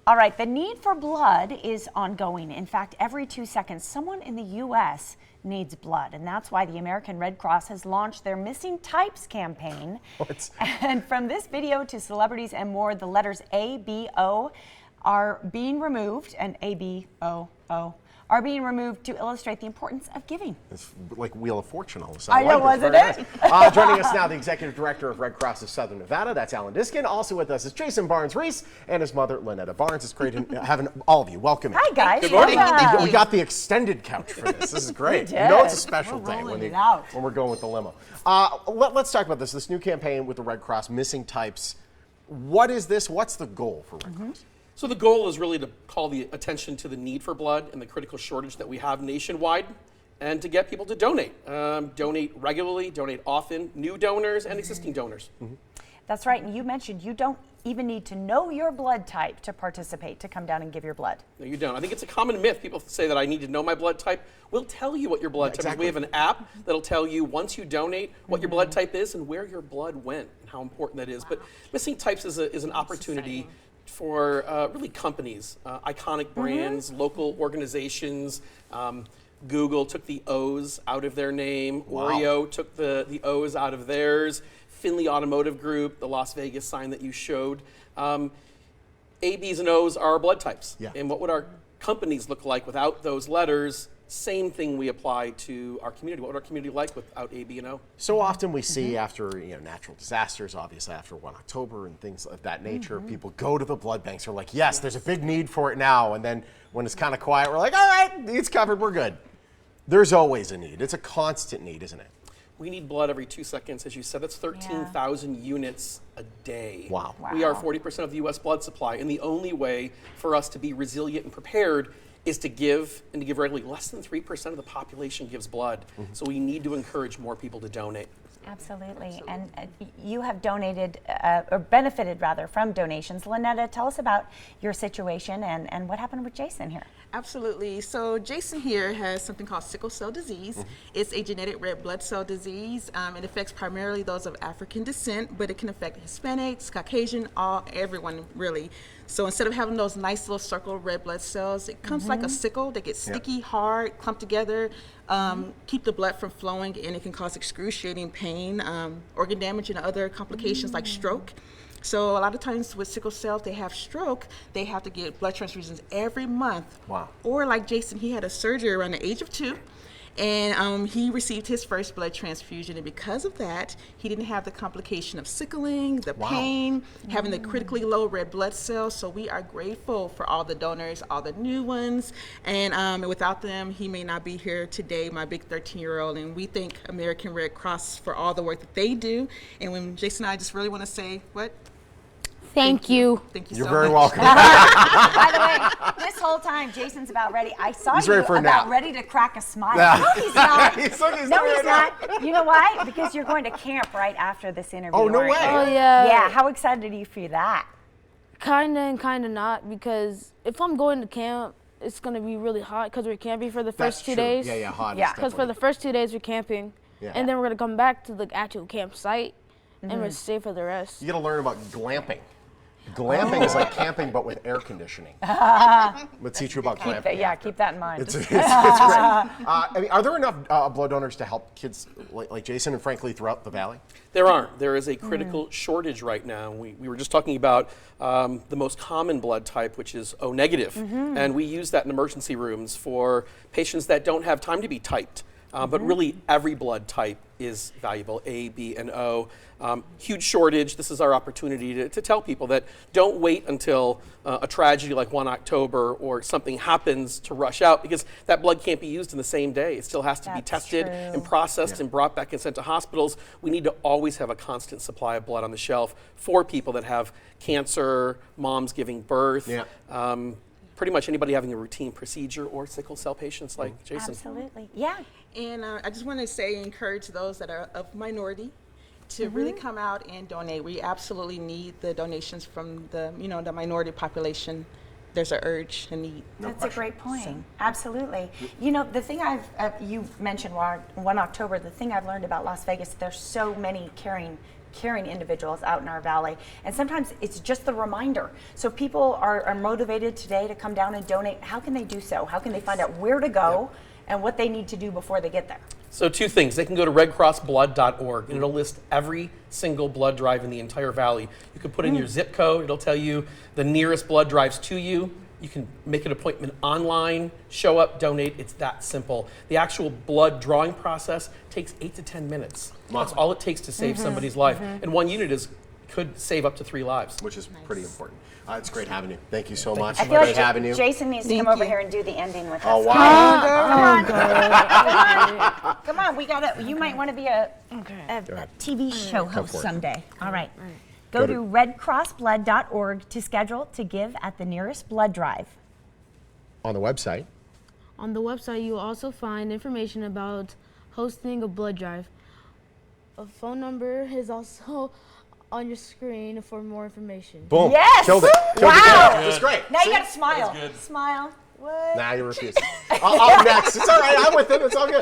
All right, the need for blood is ongoing. In fact, every 2 seconds, someone in the U.S. needs blood, and that's why the American Red Cross has launched their Missing Types campaign. What? And from this video to celebrities and more, the letters A-B-O are being removed, and A-B-O-O are being removed to illustrate the importance of giving. It's like Wheel of Fortune all of a I sudden. know, wasn't it? Joining us now, the Executive Director of Red Cross of Southern Nevada, that's Alan Diskin. Also with us is Jason Barnes-Reese and his mother, Lynetta Barnes. It's great having all of you. Welcome. Hi, guys. Good morning. Welcome. We got the extended couch for this. This is great. We You know it's a did. special We're day rolling it out. when we're going with the limo. Let's talk about this new campaign with the Red Cross, Missing Types. What is this? What's the goal for Red Cross? So the goal is really to call the attention to the need for blood and the critical shortage that we have nationwide, and to get people to donate. Donate regularly, donate often, new donors and existing donors. That's right, and you mentioned you don't even need to know your blood type to participate, to come down and give your blood. No, you don't. I think it's a common myth. People say that I need to know my blood type. We'll tell you what your blood type exactly. is. We have an app that'll tell you once you donate what your blood type is and where your blood went and how important that is. But Missing Types is an opportunity for really companies, iconic brands, local organizations. Google took the O's out of their name. Wow. Oreo took the O's out of theirs. Finley Automotive Group, the Las Vegas sign that you showed. A, B's, and O's are our blood types. Yeah. And what would our companies look like without those letters? Same thing we apply to our community. What would our community like without A, B, and O? So often we see after natural disasters, obviously after 1 October and things of that nature, people go to the blood banks. They're like, yes, there's a big need for it now. And then when it's kind of quiet, we're like, all right, it's covered, we're good. There's always a need. It's a constant need, isn't it? We need blood every 2 seconds, as you said. That's 13,000 units a day. Wow. We are 40% of the U.S. blood supply, and the only way for us to be resilient and prepared is to give, and to give regularly. Less than 3% of the population gives blood, so we need to encourage more people to donate. Absolutely. And you have donated, or benefited rather, from donations. Lynetta, tell us about your situation and what happened with Jason here. Absolutely. So Jason here has something called sickle cell disease. It's a genetic red blood cell disease. It affects primarily those of African descent, but it can affect Hispanics, Caucasian, everyone really. So instead of having those nice little circle red blood cells, it comes like a sickle that gets sticky, hard, clumped together, keep the blood from flowing, and it can cause excruciating pain, organ damage, and other complications like stroke. So a lot of times with sickle cell, if they have stroke, they have to get blood transfusions every month. Wow. Or like Jason, he had a surgery around the age of 2. And he received his first blood transfusion, and because of that, he didn't have the complication of sickling, the pain, having the critically low red blood cells. So we are grateful for all the donors, all the new ones, and without them, he may not be here today, my big 13-year-old. And we thank American Red Cross for all the work that they do. And when Jason and I just really want to say, Thank you. Thank you You're so very much. welcome. By the way, this whole time, Jason's about ready. I saw He's you ready for a about nap. ready to crack a smile. Yeah. No, he's not. He's looking No, straight he's not. You know why? Because you're going to camp right after this interview. Oh, no aren't way. you? Oh, yeah. Yeah, how excited are you for that? Kinda and kinda not, because if I'm going to camp, it's gonna be really hot because we're camping for the That's first 2 true. days. Yeah, hot. Yeah. Because for the first 2 days we're camping, and then we're gonna come back to the actual campsite, and we're stay for the rest. You got to learn about glamping. Glamping is like camping, but with air conditioning. Let's teach you about glamping. Keep that in mind. It's great. I mean, are there enough blood donors to help kids like Jason and frankly throughout the valley? There aren't. There is a critical shortage right now. We were just talking about the most common blood type, which is O negative. And we use that in emergency rooms for patients that don't have time to be typed. But really, every blood type is valuable, A, B, and O. Huge shortage. This is our opportunity to tell people that don't wait until a tragedy like 1 October or something happens to rush out, because that blood can't be used in the same day. It still has to be That's tested true. and processed and brought back and sent to hospitals. We need to always have a constant supply of blood on the shelf for people that have cancer, moms giving birth. Pretty much anybody having a routine procedure, or sickle cell patients like Jason. Absolutely. Yeah. And I just want to say, encourage those that are of minority to really come out and donate. We absolutely need the donations from the minority population. There's an urge, a need. That's a great point. Absolutely. You know, the thing you mentioned 1 October, the thing I've learned about Las Vegas, there's so many caring caring individuals out in our valley. And sometimes it's just the reminder. So if people are motivated today to come down and donate, how can they do so? How can they find out where to go and what they need to do before they get there? So 2 things. They can go to redcrossblood.org and it'll list every single blood drive in the entire valley. You can put in your zip code. It'll tell you the nearest blood drives to you. You can make an appointment online, show up, donate. It's that simple. The actual blood drawing process takes 8 to 10 minutes. That's all it takes to save somebody's life. And 1 unit could save up to 3 lives. Which is pretty important. It's great having you. Thank you so much. I feel Great like having you. Jason needs to Thank come over you. here and do the ending with us. Oh, wow. Come on, we got it. You might want to be a TV show host for it. someday. All right. Go to redcrossblood.org to schedule to give at the nearest blood drive. On the website. On the website, you will also find information about hosting a blood drive. A phone number is also on your screen for more information. Boom. Yes! Killed it. Killed Wow! the game. That's great. Now you See? got to smile. Smile. What? Nah, you refuse. I'll next. It's all right. I'm with it. It's all good.